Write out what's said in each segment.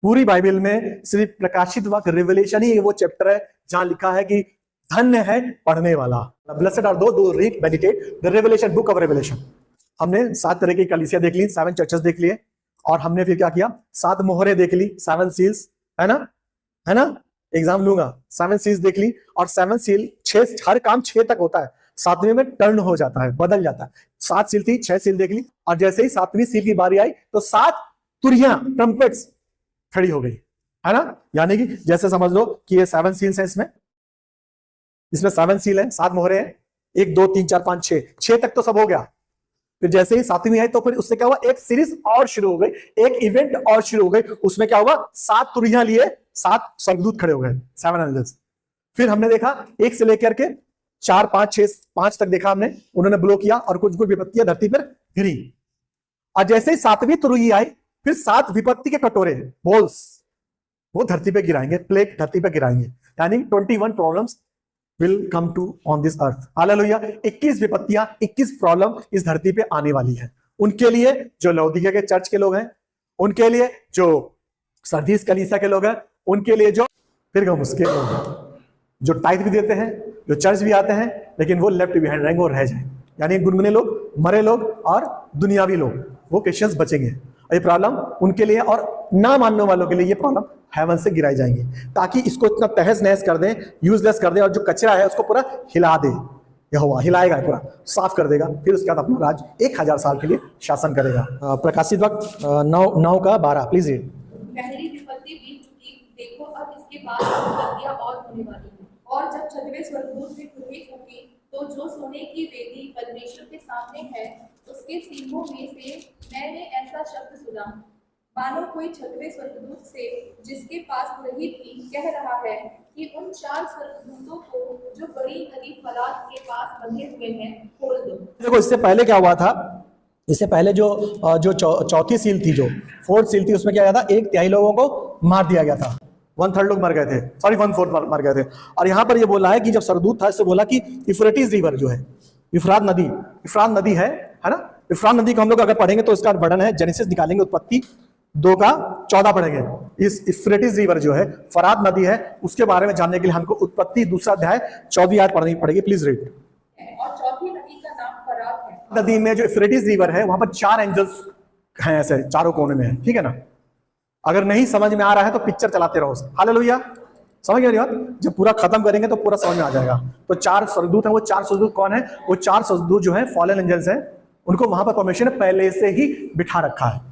पूरी बाइबल में सिर्फ प्रकाशित वाक्य रिवलेशन ही वो चैप्टर है जहां लिखा है कि धन्य है पढ़ने वाला। ब्लेसेड आर दो who read meditate the revelation, book of revelation. हमने 7 तरह की कलीसिया देख ली, 7 चर्चेस देख लिए, और हमने फिर क्या किया, 7 मोहरे देख ली, 7 सील्स, है ना, एग्जाम लूंगा, 7 सील्स देख ली, और 7 सील 6, हर काम 6 तक होता है, 7वें में टर्न हो जाता है, बदल जाता है। 7 सील थी, 6 सील देख ली, और जैसे ही 7वीं सील की बारी आई तो 7 तुरियां, ट्रम्पेट्स खड़ी हो गई, है ना। यानी कि जैसे समझ लो कि ये 7 सील्स है, इसमें 7 सील है, 7 मोहरे हैं, 1 2 3 4 5 6 तक तो सब हो गया। फिर जैसे ही 7वीं आई तो फिर उससे क्या हुआ, एक सीरीज और शुरू हो गई, एक इवेंट और शुरू हो गई। उसमें क्या हुआ, 7 तुरियां लिए 7 स्वर्गदूत खड़े हो गए, 7 एंजल्स। फिर हमने देखा 1 से लेकर के 4 5 6 5 तक देखा हमने, उन्होंने ब्लो किया और कुछ कुछ विपत्तियां धरती पर गिरी। और जैसे ही 7वीं तुरही आई, फिर 7 विपत्ति के कटोरे, बोल्स, वो धरती पे गिराएंगे, प्लेग धरती पे गिराएंगे। यानी 21 problems will come to on this earth। Hallelujah. 21 विपत्तियां, 21 problem इस धरती पे आने वाली है। उनके लिए जो लौदीकिया के चर्च के लोग हैं, उनके लिए जो सरदीस कलीसिया के लोग हैं, उनके लिए जो पिरगमुस के लोग हैं, जो टाइट भी देते हैं, जो चर्च भी आते हैं, लेकिन वो लेफ्ट बिहाइंड रहेंगे, वो रह जाएंगे। यानी गुनगुने लोग, मरे लोग और दुनियावी लोग, वो क्रिश्चियंस बचेंगे। ये प्रॉब्लम उनके लिए और ना मानने वालों के लिए ये प्रॉब्लम हेवन से गिराई जाएंगी, ताकि इसको इतना तहस नहस कर दें, यूजलेस कर दें, और जो कचरा है उसको पूरा हिला दे। यहोवा हिलाएगा, पूरा साफ कर देगा। फिर उसके बाद अपना राज 1000 साल के लिए शासन करेगा। प्रकाशित वक्त 9:12 प्लीज रीड। पहली विपत्ति बीत चुकी, देखो अब इसके बाद विपत्तियां और होने वाली हैं। और जब 6वें स्वर्गदूत ने तुरही फूंकी, तो जो सोने की वेदी परमेश्वर के सामने है, उसके सींगों में से मैंने ऐसा शब्द सुना, मानो कोई 6वें स्वर्गदूत से, जिसके पास तुरही थी, कह रहा है कि उन 4 स्वर्गदूतों को जो बड़ी नदी फरात के पास बंधे हुए हैं, खोल दो। देखो, इससे पहले क्या हुआ था, इससे पहले जो चौथी सील थी, जो 4th सील थी, उसमें क्या गया था, 1/3 लोगों को मार दिया गया था, 1/3 लोग मर गए थे, सॉरी 1/4 मर गए थे। और यहाँ पर ये बोला है कि जब स्वर्गदूत था, इससे बोला कि यूफ्रेटिस रिवर जो है, इफ्रात नदी है ना। इफ्रात नदी को हम लोग अगर पढ़ेंगे तो इसका वर्णन है, जेनेसिस निकालेंगे, उत्पत्ति 2:14 पढ़ेंगे। इस यूफ्रेटिस रिवर जो है, फरात नदी है, उसके बारे में जानने के लिए हमको उत्पत्ति 2 अध्याय 14वीं आयत पढ़नी पड़ेगी। Please read. और चौथी नदी का नाम फरात है। नदी में जो यूफ्रेटिस रिवर है, वहां पर 4 एंजल्स हैं, ऐसे चारों कोने में है, ठीक है ना। अगर नहीं समझ में आ रहा है तो पिक्चर चलाते रहो। हालेलुया, समझ गए बात। जब पूरा खत्म करेंगे तो पूरा समझ में आ जाएगा। तो 4 स्वर्गदूत हैं, वो 4 स्वर्गदूत कौन है? वो 4 स्वर्गदूत जो है फॉलन एंजल्स हैं, उनको वहां पर परमेश्वर ने पहले से ही बिठा रखा है।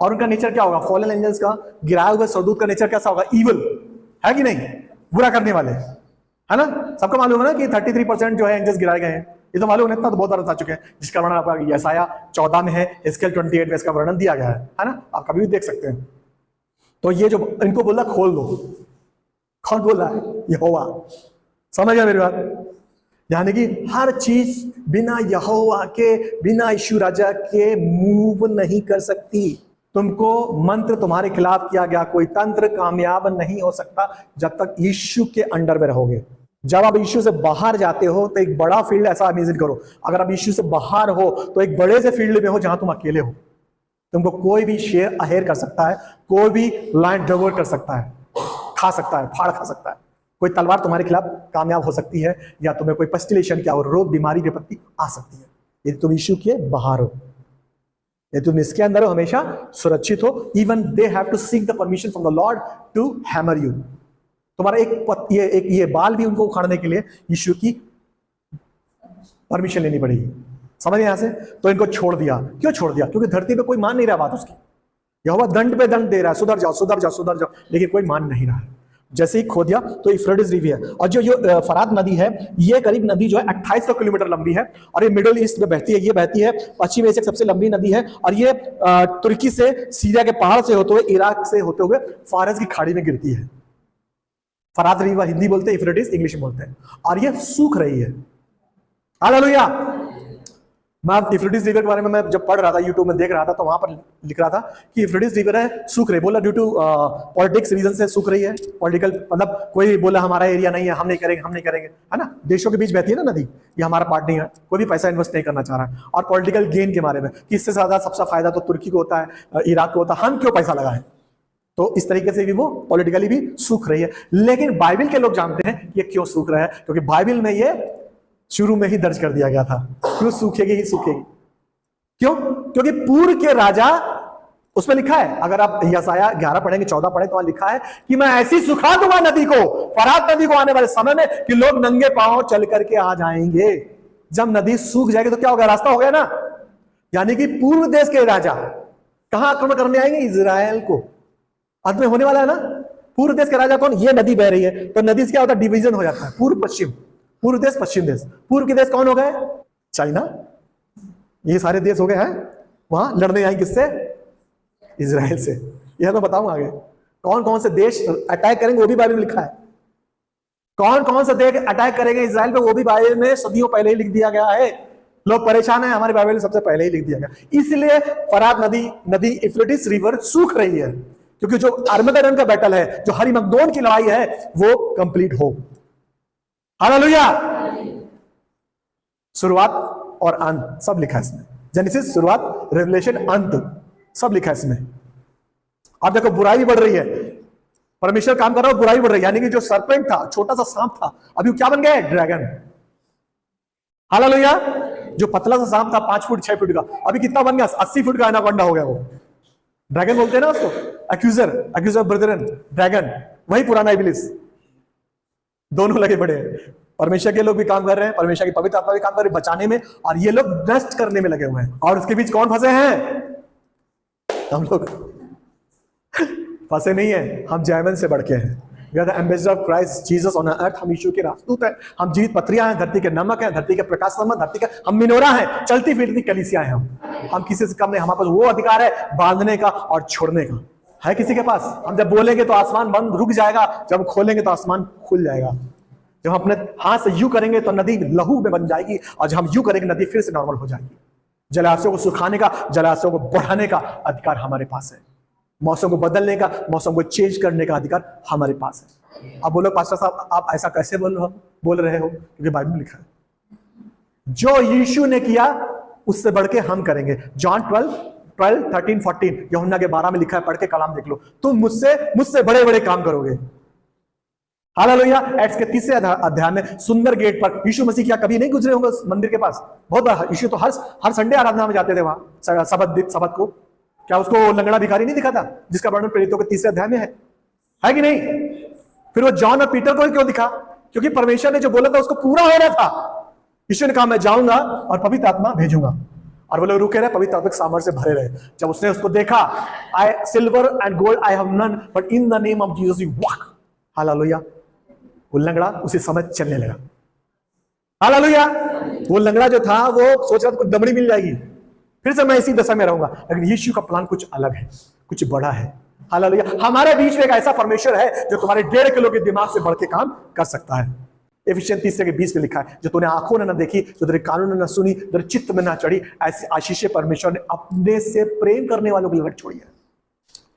और उनका नेचर क्या होगा? फॉलन एंजल्स का, गिराए हुए स्वर्गदूत का नेचर कैसा होगा? ईवल है कि नहीं, बुरा करने वाले, है ना। सबको मालूम है ना कि 33% जो है एंजल्स गिराए गए हैं। ये तो मालूम है, इतना तो बहुत बार बता चुके हैं, जिसका वर्णन आपका यशाया 14 में है, एस्केल 28 में इसका वर्णन दिया गया है ना। आप कभी भी देख सकते हैं। तो ये जो इनको बोला खोल दो, कौन बोला है? यहोवा। समझ गया मेरी बात? यानी कि हर चीज बिना यहोवा के, बिना यीशु राजा के मूव नहीं कर सकती। तुमको मंत्र तुम्हारे खिलाफ किया गया, कोई तंत्र कामयाब नहीं हो सकता जब तक यीशु के अंडर में रहोगे। जब आप यीशु से बाहर जाते हो तो एक बड़ा फील्ड, ऐसा इमेजिन करो, अगर आप यीशु से बाहर हो तो एक बड़े से फील्ड में हो जहां तुम अकेले हो। तुमको कोई भी शेर अहेर कर सकता है, कोई भी लायन डिवोर कर सकता है, खा सकता है, फाड़ खा सकता है। कोई तलवार तुम्हारे खिलाफ कामयाब हो सकती है, या तुम्हें कोई पेस्टिलेशन क्या हो, रोग बीमारी विपत्ति आ सकती है, यदि तुम यीशु के बाहर हो। यदि तुम इसके अंदर हो, हमेशा सुरक्षित हो। Even they have to seek the permission from the Lord to hammer you. तुम्हारा ये बाल भी उनको उखाड़ने के लिए यीशु की परमिशन लेनी पड़ेगी। समझ यहां से? तो इनको छोड़ दिया। क्यों छोड़ दिया? क्योंकि धरती पे कोई मान नहीं रहा बात उसकी। यहोवा दंड पे दंड दे रहा है, सुधर जाओ सुधर जाओ सुधर जाओ, लेकिन कोई मान नहीं रहा है। जैसे ही खो दिया तो यूफ्रेटिस रिवर है। और जो फरात नदी है, ये करीब नदी जो है 2800 किलोमीटर लंबी है, और ये मिडिल ईस्ट में बहती है। ये बहती है पश्चिम एशिया सबसे लंबी नदी है, और ये तुर्की से, सीरिया के पहाड़ से होते हुए, इराक से होते हुए फारस की खाड़ी में गिरती है। फरात रिवर हिंदी बोलते हैं, यूफ्रेटिस इंग्लिश में बोलते हैं, और ये सूख रही है। हालेलुया। मैं यूफ्रेटिस रिवर के बारे में मैं जब पढ़ रहा था, यूट्यूब में देख रहा था, तो वहां पर लिख रहा था कि यूफ्रेटिस रिवर है, सूख रही। बोला ड्यू टू पॉलिटिक्स रीजन से सूख रही है। पॉलिटिकल मतलब कोई बोला हमारा एरिया नहीं है, हम नहीं करेंगे, है ना। देशों के बीच बहती है ना नदी, ये हमारा पार्ट नहीं है, कोई भी पैसा इन्वेस्ट नहीं करना चाह रहा है। और पॉलिटिकल गेन के बारे में कि इससे ज्यादा सबसे फायदा तो तुर्की को होता है, इराक को होता है, हम क्यों पैसा लगाएं? तो इस तरीके से भी वो पॉलिटिकली भी सूख रही है। लेकिन बाइबल के लोग जानते हैं ये क्यों सूख रहा है, क्योंकि बाइबल में ये शुरू में ही दर्ज कर दिया गया था, क्यों सूखेगी ही सूखेगी। क्यों? क्योंकि पूर्व के राजा, उसमें लिखा है, अगर आप यशाया 11 पढ़ेंगे 14 पढ़े तो वहां लिखा है कि मैं ऐसी सुखा दूंगा नदी को, फरात नदी को आने वाले समय में, कि लोग नंगे पांव चल करके आ जाएंगे। जब नदी सूख जाएगी तो क्या होगा? रास्ता हो गया ना। यानी कि पूर्व देश के राजा कहां आक्रमण करने आएंगे? इजराइल को। अंत में होने वाला है ना। पूर्व देश के राजा कौन? ये नदी बह रही है, तो नदी से क्या होता है? डिवीजन हो जाता है, पूर्व पश्चिम, पूर्व देश पश्चिम देश। पूर्व के देश कौन हो गए? चाइना, ये सारे देश हो गए हैं, वहां लड़ने आएंगे किससे? इजराइल से। यह तो बताऊं आगे कौन कौन से देश अटैक करेंगे, वो भी बाइबल में लिखा है। कौन कौन से देश अटैक करेंगे इजराइल पे, वो भी बाइबल में सदियों पहले ही लिख दिया गया है। लोग परेशान है, हमारे बाइबल में सबसे पहले ही लिख दिया गया। इसलिए फरात नदी यूफ्रेटिस रिवर सूख रही है, क्योंकि जो आर्मगेडन का बैटल है, जो हरिमगदोन की लड़ाई है, वो कंप्लीट हो। हालेलुया। शुरुआत और अंत सब लिखा है इसमें। जेनेसिस शुरुआत, रेवलेशन अंत, सब लिखा है इसमें। आप देखो बुराई भी बढ़ रही है, परमेश्वर काम कर रहा है, बुराई बढ़ रही है। यानी कि जो सरपेंट था, छोटा सा सांप था, अभी वो क्या बन गया है? ड्रैगन। हालेलुया। जो पतला सा सांप था 5 फुट 6 फुट का, अभी कितना बन गया? 80 फुट का एनाकोंडा हो गया वो। ड्रैगन बोलते हैं ना उसको, एक्यूजर ब्रदरन, ड्रैगन, वही पुराना इब्लिस। दोनों लगे पड़े हैं। परमेश्वर के लोग भी काम कर रहे हैं, परमेश्वर की पवित्र आत्मा भी काम कर रही है बचाने में, और ये लोग नष्ट करने में लगे हुए हैं। और उसके बीच कौन फंसे हैं? हम लोग फंसे नहीं है, हम जैमन से बढ़ के हैं। We are the ambassador of Christ Jesus on earth। हम यीशु के राजदूत हैं, हम जीवित पत्रियां हैं, धरती के नमक हैं, धरती के प्रकाश समान, धरती के हम मिनोरा हैं, चलती फिरती कलीसिया हैं। हम किसी से कम नहीं। हमारे पास वो अधिकार है बांधने का और छोड़ने का। है किसी के पास? हम जब बोलेंगे तो आसमान बंद रुक जाएगा, जब खोलेंगे तो आसमान खुल जाएगा। जब हम अपने हाथ से यू करेंगे तो नदी लहू में बन जाएगी, और जब हम यू करेंगे नदी फिर से नॉर्मल हो जाएगी। जलाशयों को सुखाने का, जलाशयों को बढ़ाने का अधिकार हमारे पास है। मौसम को बदलने का, मौसम को चेंज करने का अधिकार हमारे पास है। अब बोलो पास्टर साहब आप ऐसा कैसे बोल रहे हो? क्योंकि बाइबल में लिखा है जो यीशु ने किया उससे बढ़ के हम करेंगे। जॉन 12, 13, 14, यूहन्ना के 12 में लिखा है, पढ़ के कलाम देख लो। तुम मुझसे बड़े बड़े काम करोगे। हालेलुया। एक्ट्स के 3 अध्याय में सुंदर गेट पर यीशु मसीह क्या कभी नहीं गुजरे होंगे उस मंदिर के पास? बहुत बार यीशु तो हर संडे आराधना में जाते थे वहां, सबत को। क्या उसको लंगड़ा भिखारी नहीं दिखा था, जिसका वर्णन प्रेरितों के 3 अध्याय में है कि नहीं? फिर वो जॉन और पीटर को क्यों दिखा? क्योंकि परमेश्वर ने जो बोला था उसको पूरा होना था। यीशु ने कहा मैं जाऊंगा और पवित्र आत्मा भेजूंगा, और वो लोग रुके रहे, पवित्र आत्मा के सामर्थ्य से भरे रहे। जब उसने उसको देखा, I silver and gold I have none, but in the name of Jesus you walk. Hallelujah. वो लंगड़ा उसी समय चलने लगा। हालेलुया। वो लंगड़ा जो था वो सोच रहा था कुछ दमड़ी मिल जाएगी, फिर से मैं इसी दशा में रहूंगा। लेकिन यीशु का प्लान कुछ अलग है, कुछ बड़ा है। हालेलुया। हमारे बीच में एक ऐसा परमेश्वर है जो तुम्हारे 1.5 किलो के दिमाग से बढ़ के काम कर सकता है। एफिशिएंस 3:20 में लिखा है, जो तूने आंखों ने न देखी, जो तेरे कानों ने न सुनी, तेरे चित्त में न चढ़ी, ऐसी आशीष परमेश्वर ने अपने से प्रेम करने वालों के लिए छोड़ी है।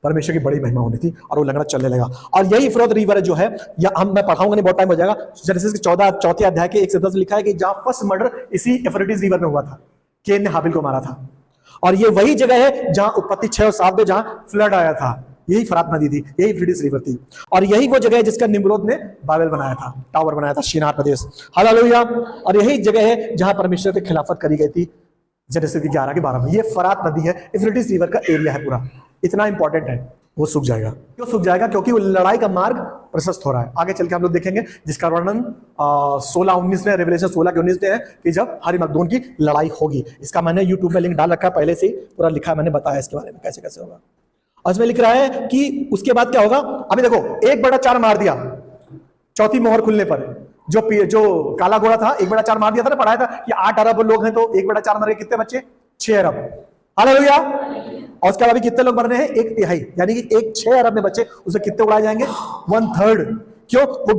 परमेश्वर की बड़ी महिमा होनी थी, और वो लंगड़ा चलने लगा। और यही फ्रोत रिवर जो है, या मैं पढ़ाऊंगा नहीं, बहुत टाइम हो जाएगा। जेनेसिस के 14 अध्याय के 1 से 10 लिखा है कि जहां फर्स्ट मर्डर इसी यूफ्रेटिस रिवर में हुआ था। केन ने हाबिल को मारा था, और ये वही जगह है जहां उत्पत्ति 6 और 7 में जहां फ्लड आया था। यही फरात नदी थी, यही यूफ्रेटिस रिवर थी, और यही वो जगह है जिसका निम्रोद ने बाबेल बनाया था, टावर बनाया था, शिनार प्रदेश। हालेलुया। और यही जगह है जहां परमेश्वर की खिलाफत करी गई थी, जेनेसिस 11 के 12 में। ये फरात नदी है, यूफ्रेटिस रिवर का एरिया है पूरा, इतना इंपॉर्टेंट है। वो सूख जाएगा। क्यों सूख जाएगा? क्योंकि वो लड़ाई का मार्ग प्रशस्त हो रहा है। आगे चल के हम लोग देखेंगे, जिसका वर्णन 16-19 में, रेवलेशन 16 के 19 में है कि जब हरिमगदोन की लड़ाई होगी। इसका मैंने यूट्यूब में लिंक डाल रखा है, पहले से पूरा लिखा है, मैंने बताया इसके बारे में कैसे कैसे होगा। और इसमें लिख रहा है कि उसके बाद क्या होगा। अभी देखो 1/4 मार दिया चौथी मोहर खुलने पर। जो काला घोड़ा था 1/4 मार दिया था ना, पढ़ाया था कि 8 अरब लोग हैं, तो 1/4 मर गए, कितने बच्चे? 6 अरब। हालेलुया। और उसके अलावा कितने लोग मरने हैं? 1/3, यानी कि 6 अरब में बच्चे, उसमें कितने उड़ाए जाएंगे? 1/3। क्यों? वो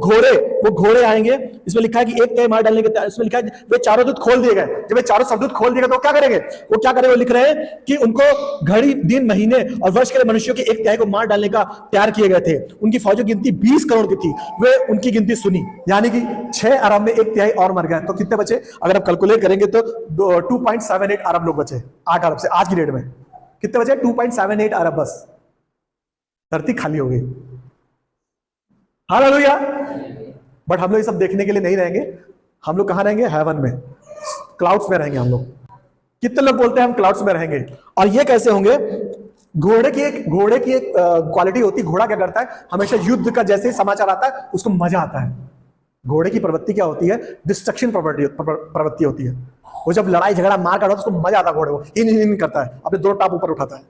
घोड़े आएंगे। इसमें लिखा है कि 1 तिहाई मार डालने के, इसमें लिखा है वे चारों दूत खोल दिए गए। जब वे चारों शब्दूत खोल दिए गए तो क्या करेंगे? वो क्या करेंगे? वो लिख रहे हैं कि उनको घड़ी, दिन, महीने और वर्ष के मनुष्यों के 1 तिहाई को मार डालने का तैयार किए गए थे। उनकी फौजों की गिनती 20 करोड़ की थी। वे उनकी गिनती सुनी, यानी कि 6 अरब में 1 तिहाई और मर गए, तो कितने बचे? अगर आप कैलकुलेट करेंगे तो 2.78 अरब लोग बचे। 8 अरब से आज की डेट में कितने बचे? 2.78 अरब बस। धरती खाली हो गई। हालेलुया। बट हम लोग ये सब देखने के लिए नहीं रहेंगे। हम लोग कहां रहेंगे? हेवन में, क्लाउड्स में रहेंगे हम लोग। कितने लोग बोलते हैं हम क्लाउड्स में रहेंगे? और ये कैसे होंगे? घोड़े की एक क्वालिटी होती है। घोड़ा क्या करता है? हमेशा युद्ध का जैसे ही समाचार आता है उसको मजा आता है। घोड़े की प्रवृत्ति क्या होती है? डिस्ट्रक्शन प्रवृत्ति होती है। वो जब लड़ाई झगड़ा मार काटता है उसको मजा आता है। घोड़े को इन करता है, अपने दो टाप ऊपर उठाता है।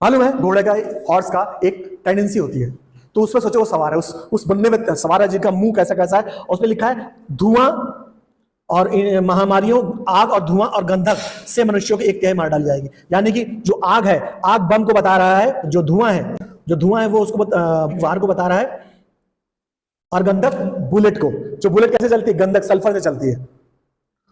मालूम है घोड़े का, हॉर्स का एक टेंडेंसी होती है। तो उसमें सोचो वो सवार है, उस बंदे में सवार है जिनका मुंह कैसा कैसा है, और उसमें लिखा है धुआं और महामारियों, आग और धुआं और गंधक से मनुष्यों की एक तिहाई मार डाली जाएगी। यानी कि जो आग है, आग बम को बता रहा है, जो धुआं है वो उसको वार को बता रहा है, और गंधक बुलेट को। जो बुलेट कैसे चलती है? गंधक सल्फर से चलती है।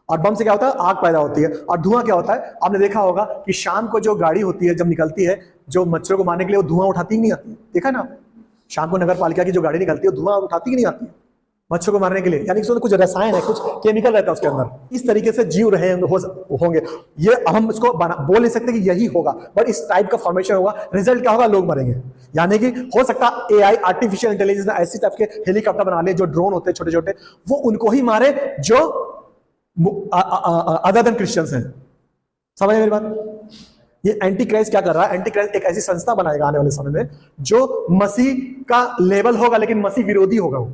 और बम से क्या होता है? आग पैदा होती है। और धुआं क्या होता है? आपने देखा होगा कि शाम को जो गाड़ी होती है जब निकलती है, जो मच्छरों को मारने के लिए, वो धुआं उठाती ही नहीं आती है। देखा ना, शाम को नगर पालिका की जो गाड़ी निकलती है धुआं उठाती ही नहीं आती है मच्छर को मारने के लिए। यानी कि उसमें कुछ रसायन है, कुछ केमिकल रहता है उसके अंदर। इस तरीके से जीव रहे होंगे। ये हम इसको बोल नहीं सकते कि यही होगा, बट इस टाइप का फॉर्मेशन होगा। रिजल्ट क्या होगा? लोग मरेंगे। यानी कि हो सकता है एआई, आर्टिफिशियल इंटेलिजेंस ने ऐसी टाइप के हेलीकॉप्टर बना लिए, जो ड्रोन होते हैं छोटे छोटे, वो उनको ही मारे जो अदर देन क्रिश्चियंस हैं। समझ मेरी बात? ये एंटी क्राइस्ट क्या कर रहा है? एंटी क्राइस्ट एक ऐसी संस्था बनाएगा आने वाले समय में जो मसीह का लेवल होगा, लेकिन मसीह विरोधी होगा। वो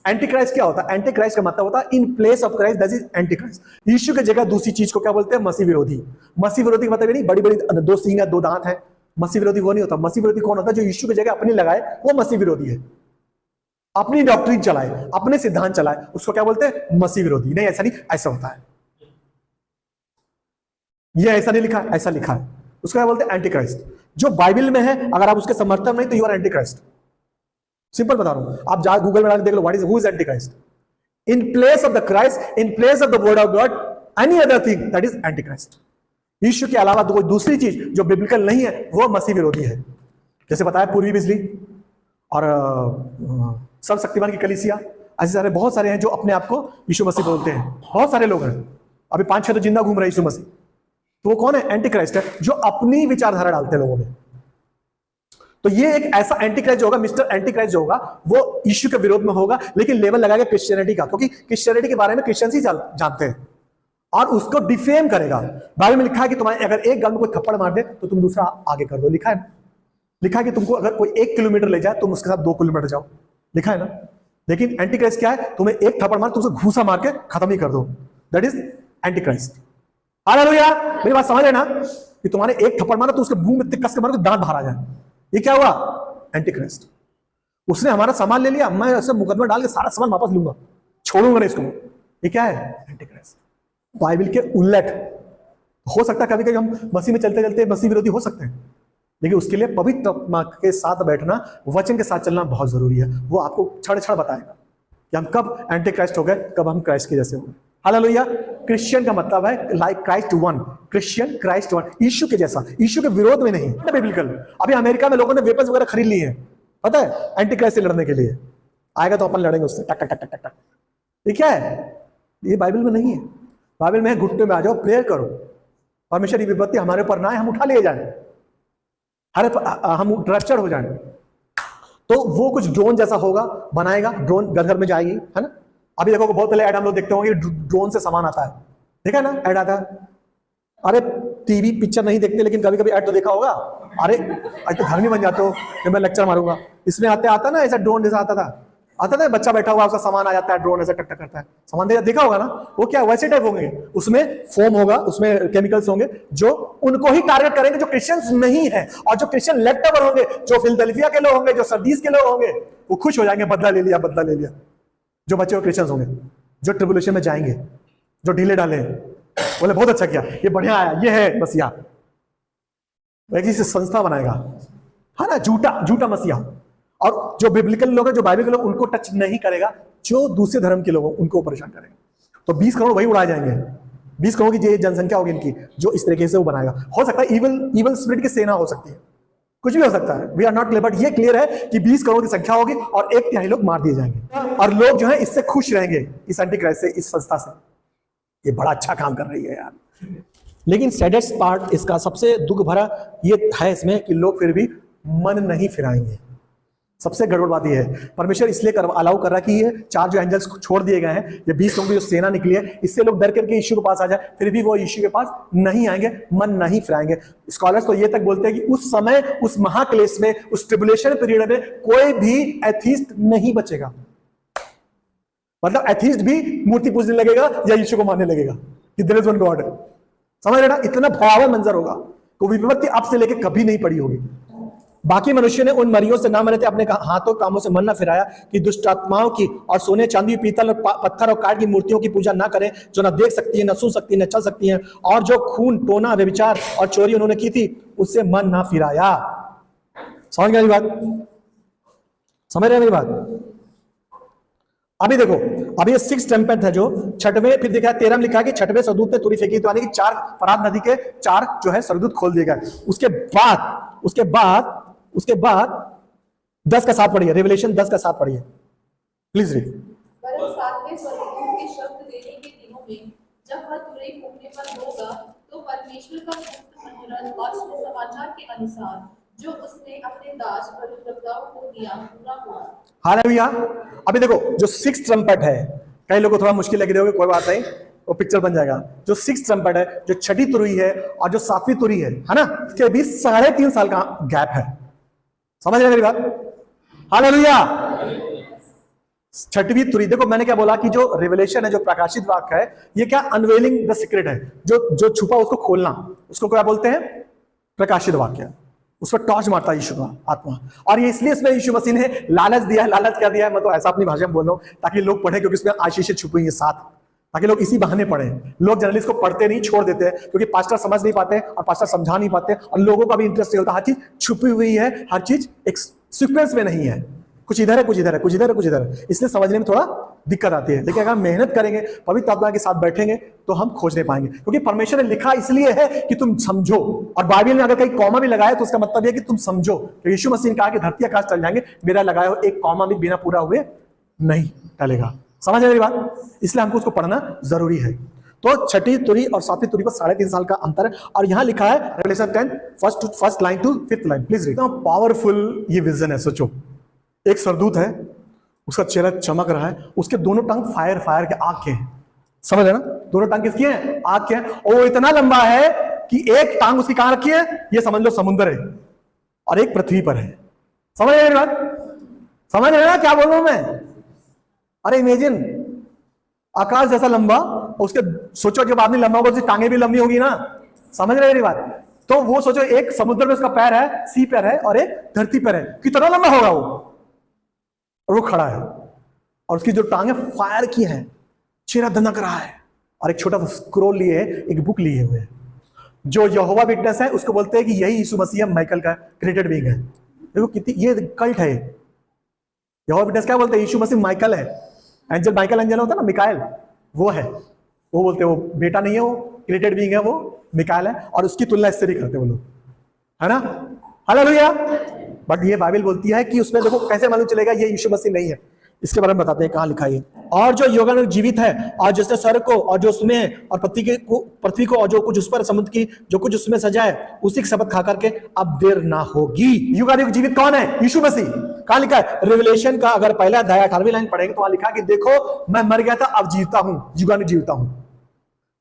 एंटी क्राइस्ट क्या होता है? एंटी क्राइस्ट का मतलब होता है in place of Christ, that is anti Christ. यीशु की जगह दूसरी चीज को क्या बोलते हैं? मसीह विरोधी। मसीह विरोधी का मतलब ये नहीं बड़ी बड़ी दो सींग है, दो दांत है। मसीह विरोधी वो नहीं होता। मसीह विरोधी कौन होता है? जो यीशु की जगह अपनी लगाए, वो मसीह विरोधी है। अपनी डॉक्ट्रिन चलाए, अपने सिद्धांत चलाए, उसको क्या बोलते हैं? मसीह विरोधी। नहीं, ऐसा नहीं, ऐसा होता है। ये ऐसा नहीं लिखा, ऐसा लिखा है। उसको क्या बोलते हैं? Anti Christ. जो बाइबल में है, अगर आप उसके समर्थन नहीं, तो you are anti Christ. Simple बता रहा हूं, आप जा गूगल में देख लो, what is, who is anti Christ. In place of the Christ, in place of the word of God, any other thing, that is anti Christ. यीशु के अलावा कोई दूसरी चीज जो बिब्लिकल नहीं है, वो मसीह विरोधी है। जैसे बताया पूर्वी बिजली और सब शक्तिमान की कलीसिया, ऐसे सारे बहुत सारे हैं जो अपने आप को यीशु मसीह बोलते हैं। बहुत सारे लोग हैं, अभी 5-6 तो जिंदा घूम रहे हैं यीशु मसीह। तो वो कौन है? एंटी क्राइस्ट है, जो अपनी विचारधारा डालते हैं लोगों में। तो ये एक ऐसा एंटी क्राइस्ट जो होगा, मिस्टर एंटी क्राइस्ट जो होगा, वो यीशु के विरोध में होगा, लेकिन लेवल लगाएगा क्रिश्चियनिटी का, क्योंकि क्रिश्चियनिटी के बारे में क्रिश्चियंस ही जानते हैं, और उसको डिफेम करेगा। बाइबल में लिखा है कि तुम्हारे अगर एक गाल में कोई थप्पड़ मार दे तो तुम दूसरा आगे कर दो। लिखा है ना? लिखा है कि तुमको अगर कोई 1 किलोमीटर ले जाए, तुम उसके साथ 2 किलोमीटर जाओ। लिखा है ना? लेकिन एंटी क्राइस्ट क्या है? तुम्हें एक थप्पड़ मार, तुमसे घूसा मार के खत्म ही कर दो। That is anti Christ. Hallelujah. मेरी बात समझ लेना कि तुम्हारे एक थप्पड़ मारा तो उसके मुंह में कस के मारो, दांत बाहर आ जाए। ये क्या हुआ? Anti Christ. उसने हमारा सामान ले लिया, मैं ऐसे मुकदमा डाल के सारा सामान वापस लूंगा, छोड़ूंगा नहीं इसको। ये क्या है? Anti Christ. बाइबल के उल्लट। हो सकता है कभी कभी हम मसीह में चलते चलते मसीह विरोधी हो सकते हैं, लेकिन उसके लिए पवित्र आत्मा के साथ बैठना, वचन के साथ चलना बहुत जरूरी है। वो आपको क्षण क्षण बताएगा कि हम कब एंटी क्राइस्ट हो गए, कब हम क्राइस्ट के जैसे हो गए। हालेलुया। क्रिश्चियन का मतलब है like Christ one. Christian Christ one, यीशु के जैसा, यीशु के विरोध में नहीं। बिब्लिकल। अभी अमेरिका में लोगों ने वेपन्स वगैरह खरीद लिए हैं, पता है, एंटी क्राइस्ट से लड़ने के लिए। आएगा तो अपन लड़ेंगे उससे, टक टक टक टक टक। ये क्या है? ये बाइबल में नहीं है। बाइबल में है घुटने में आ जाओ, प्रेयर करो, परमेश्वर की विपत्ति हमारे ऊपर ना आए, हम उठा ले जाए, हम रैप्चर हो जाए। तो वो कुछ ड्रोन जैसा होगा, बनाएगा, ड्रोन घर घर में जाएगी, है ना? अभी देखो बहुत पहले ऐड हम लोग देखते होंगे, ड्रोन से सामान आता है, देखा ना ऐड आता है। अरे टीवी पिक्चर नहीं देखते, लेकिन कभी कभी ऐड तो देखा होगा। अरे आज तो धर्मी बन जाते हो कि मैं लेक्चर मारूंगा। इसमें आता ना ऐसा ड्रोन जैसा आता था, बच्चा बैठा हुआ, उसका सामान आ जाता है, ड्रोन ऐसा टक टक करता है, सामान देखा होगा ना। वो क्या वैसे टाइप होंगे, उसमें फोम होगा, उसमें केमिकल्स होंगे जो उनको ही टारगेट करेंगे जो क्रिश्चियंस नहीं है। और जो क्रिश्चियन लेफ्ट ओवर होंगे, जो फिलडेल्फिया के लोग होंगे, जो सर्दीस के लोग होंगे, वो खुश हो जाएंगे, बदला ले लिया, बदला ले लिया। जो बच्चे क्रिश्चियंस होंगे, जो ट्रिब्यूलेशन में जाएंगे, जो ढीले डाले, बोले बहुत अच्छा किया, ये बढ़िया आया, ये है मसीहा। एक से संस्था बनाएगा, है ना, झूठा मसीहा। और जो बिब्लिकल लोग हैं, जो बाइबल के लोग, उनको टच नहीं करेगा। जो दूसरे धर्म के लोग उनको परेशान करेगा। तो 20 करोड़ वही उड़ाए जाएंगे। 20 करोड़ की जनसंख्या होगी इनकी, जो इस तरीके से वो बनाएगा। हो सकता है इवल स्पिरिट की सेना हो सकती है, कुछ भी हो सकता है, we are not clear. But ये क्लियर है कि 20 करोड़ की संख्या होगी और 1/3 लोग मार दिए जाएंगे। और लोग जो है इससे खुश रहेंगे, इस एंटी क्राइस्ट से, इस संस्था से। ये बड़ा अच्छा काम कर रही है यार। लेकिन सैडेस्ट पार्ट इसका, सबसे दुख भरा ये है इसमें कि लोग फिर भी मन नहीं फिराएंगे। सबसे गड़बड़ बात यह है, परमेश्वर इसलिए अलाउ कर रहा है कि ये 4 जो एंजल्स छोड़ दिए गए हैं, ये 20 लोगों की जो सेना निकली है, इससे लोग डर करके यीशु के पास आ जाए, फिर भी वो यीशु के पास नहीं आएंगे, मन नहीं फिराएंगे। स्कॉलर्स तो ये तक बोलते हैं कि उस समय, उस महाक्लेश में, उस ट्रिबुलेशन पीरियड में कोई भी एथीस्ट नहीं बचेगा। मतलब एथीस्ट भी मूर्ति पूजने लगेगा या यीशु को मानने लगेगा कि देयर इज वन गॉड। समझ रहे ना? इतना भयावह मंजर होगा, कोई विपत्ति अब से लेके कभी नहीं पड़ी होगी। बाकी मनुष्य ने उन मरियों से ना मरे थे, अपने हाथों कामों से मन ना फिराया कि दुष्ट आत्माओं की और सोने चांदी पीतल और पत्थर और काठ की मूर्तियों की पूजा ना करें, जो ना देख सकती है, ना सुन सकती है, ना चल सकती है, और जो खून, टोना, व्यभिचार और चोरी उन्होंने की थी, उससे मन ना फिराया। समझ गए मेरी बात? समझ रहे मेरी बात? अभी देखो, अभी ये 6 ट्रम्पेट है जो छठवें, फिर देखा 13 में लिखा है कि छठवें सरदूत ने तुरी फेंकी, तो यानी कि 4 फरात नदी के 4 जो है सरदूत खोल दिए गए। उसके बाद 10 का 7 पढ़िए, रेवलेशन 10 का 7 पढ़िए प्लीज रीड। वरन 7वें स्वर्गदूत के शब्द देने के दिनों में जब वह तुरई फूंकने पर होगा, तो परमेश्वर का गुप्त मनोरथ और समाचार के अनुसार जो उसने अपने दास भविष्यद्वक्ताओं को दिया पूरा हुआ। हालेलुया। अभी देखो, जो 6 ट्रम्पेट है, कई लोगों को थोड़ा मुश्किल लग रही होगी, कोई बात नहीं, वो पिक्चर बन जाएगा। जो 6 ट्रम्पेट है, जो छठी तुरई है और जो 7वीं तुरई है ना, इसके बीच 3.5 साल का गैप है। समझ रहे मेरी बात? हालेलुया। छठवीं तुरई, देखो मैंने क्या बोला कि जो रिवलेशन है, जो प्रकाशित वाक्य है, ये क्या अनवेलिंग द सीक्रेट है, जो छुपा उसको खोलना, उसको क्या बोलते हैं? प्रकाशित वाक्य। उस पर टॉर्च मारता है यीशु का आत्मा, और ये इसलिए इसमें यीशु मसीह ने लालच दिया है। लालच क्या दिया है, मैं तो ऐसा अपनी भाषा में बोल रहा हूं ताकि लोग पढ़े, क्योंकि इसमें आशीषें छुपी हुई है 7, ताकि लोग इसी बहाने पढ़े। लोग जनरली इसको पढ़ते नहीं, छोड़ देते हैं, क्योंकि पास्टर समझ नहीं पाते और पास्टर समझा नहीं पाते, और लोगों का भी इंटरेस्ट नहीं होता। हर चीज छुपी हुई है, हर चीज एक सीक्वेंस में नहीं है, कुछ इधर है, कुछ इधर है, कुछ इधर है, कुछ इधर है, इसलिए समझने में थोड़ा दिक्कत आती है। लेकिन अगर मेहनत करेंगे, पवित्र आत्मा के साथ बैठेंगे, तो हम खोज नहीं पाएंगे, क्योंकि परमेश्वर ने लिखा इसलिए है कि तुम समझो। और बाइबल में अगर कहीं कॉमा भी लगाया तो उसका मतलब यह कि तुम समझो। तो यीशु मसीह ने कहा कि धरती आकाश चल जाएंगे, मेरा लगाया हो एक कॉमा भी बिना पूरा हुए नहीं टलेगा। समझ रहे मेरी बात? इसलिए हमको उसको पढ़ना जरूरी है। तो छठी तुरी और 7वीं तुरी पर 3.5 साल का अंतर है, और यहां लिखा है Revelation 10 first line to 5th line. Please read. Powerful ये विजन है। सोचो, एक सरदूत है, उसका चेहरा चमक रहा है, उसके दोनों टंग फायर के आग के हैं। समझ रहे ना? दोनों टंग किसकी हैं? आग के हैं, और वो इतना लंबा है कि एक टांग उसकी कहां रखी है, ये समझ लो समुद्र है, और एक पृथ्वी पर है। समझ रहे मेरी बात? समझ रहे ना क्या बोल रहा हूं मैं? अरे इमेजिन आकाश जैसा लंबा, उसके सोचो जब आदमी लंबा होगा उसकी टांगे भी लंबी होगी ना। समझ रहे मेरी बात? तो वो सोचो, एक समुद्र में उसका पैर है, सी पैर है, और एक धरती पर है, कितना लंबा होगा वो। और वो खड़ा है, और उसकी जो टांगे फायर की है, चेहरा दनक रहा है, और एक छोटा सा स्क्रोल लिए है, एक बुक लिए हुए है। जो यहोवा विटनेस है उसको बोलते हैं कि यही यीशु मसीह माइकल का क्रिएटेड बीइंग है। देखो कितनी ये कल्ट है। यहोवा विटनेस क्या बोलते हैं? यीशु मसीह माइकल है। एंजल माइकल एंजल होता है ना, मिकाएल, वो है। वो बोलते हैं वो बेटा नहीं है, वो क्रिएटेड बीइंग है, वो मिकाएल है, और उसकी तुलना इससे भी करते हैं वो लोग, है ना? हालेलुया। बट ये बाइबल बोलती है कि उसमें देखो कैसे मालूम चलेगा ये यीशु मसीह नहीं है। इसके बारे में बताते हैं, कहां लिखा है। और जो युगानुग जीवित है, और जिसने स्वर्ग को और जो उसमें है, और पृथ्वी को और जो कुछ उस पर, समुद्र की जो कुछ उसमें सजा है, उसी की शपथ खा करके अब देर ना होगी। युगानुग जीवित कौन है? यीशु मसीह। कहां लिखा है? रिवलेशन का अगर पहला अध्याय 18वीं लाइन पढ़ेंगे तो वहां लिखा है कि देखो मैं मर गया था, अब जीवता हूं, युगानुग जीवता हूं।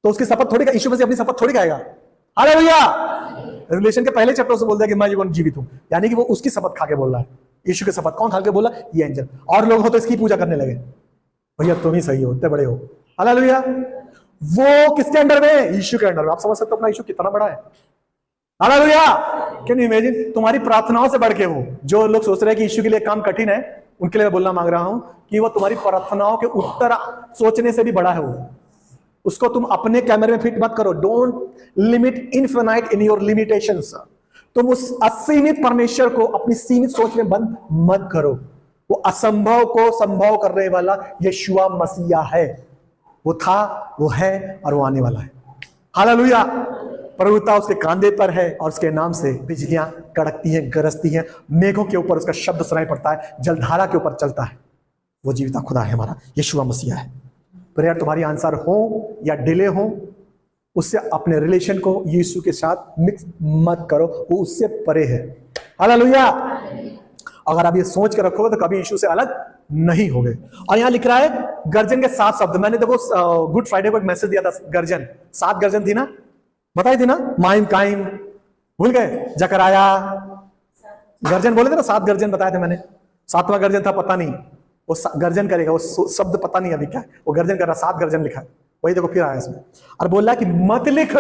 तो उसकी शपथ थोड़ी, यीशु मसीह अपनी शपथ थोड़ी खाएगा। हालेलुया। रिवलेशन के पहले चैप्टर से बोल दिया कि मैं युगानुग जीवित हूं, यानी कि वो उसकी शपथ खा के बोल रहा है। यीशु की शपथ कौन खा के बोला? ये एंजल। और लोग हो तो इसकी पूजा करने लगे, भैया तुम ही सही हो, इतने बड़े हो। हालेलुया। वो किसके अंडर में? यीशु के अंडर में। आप समझ सकते हो अपना यीशु कितना बड़ा है। हालेलुया। Can you imagine? तुम्हारी प्रार्थनाओं से बढ़ के वो, जो लोग सोच रहे हैं कि यीशु के लिए काम कठिन है, उनके लिए मैं बोलना मांग रहा हूं कि वो तुम्हारी प्रार्थनाओं के उत्तर सोचने से भी बड़ा है वो। उसको तुम अपने कैमरे में फिट मत करो। Don't limit infinite in your limitations. तुम उस असीमित परमेश्वर को अपनी सीमित सोच में बंद मत करो। वो असंभव को संभव करने वाला यीशु मसीह है। वो था, वो है, और वो आने वाला है। हालेलुया। प्रभुता उसके कांधे पर है, और उसके नाम से बिजलियां कड़कती हैं, गरजती हैं, मेघों के ऊपर उसका शब्द सुनाई पड़ता है, जलधारा के ऊपर चलता है। वो जीविता खुदा है, हमारा यीशु मसीह है। प्रेयर तुम्हारी आंसर हो या डिले हो, उससे अपने रिलेशन को यीशु के साथ मिक्स मत करो, वो उससे परे है। हालेलुया। अगर आप ये सोच के रखोगे तो कभी यीशु से अलग नहीं होगे। और यहां लिख रहा है गर्जन के 7 शब्द। मैंने देखो गुड फ्राइडे को एक मैसेज दिया था, गर्जन 7 गर्जन थी ना, बताई थी ना, माइम काइम भूल गए, जकराया गर्जन बोले थे ना, 7 गर्जन बताए थे मैंने। 7वां गर्जन था पता नहीं, वो गर्जन करेगा, वो शब्द पता नहीं अभी क्या है, वो गर्जन कर रहा, 7 गर्जन लिखा है, वही देखो फिर आया इसमें। और बोल रहा है कि मत लिख,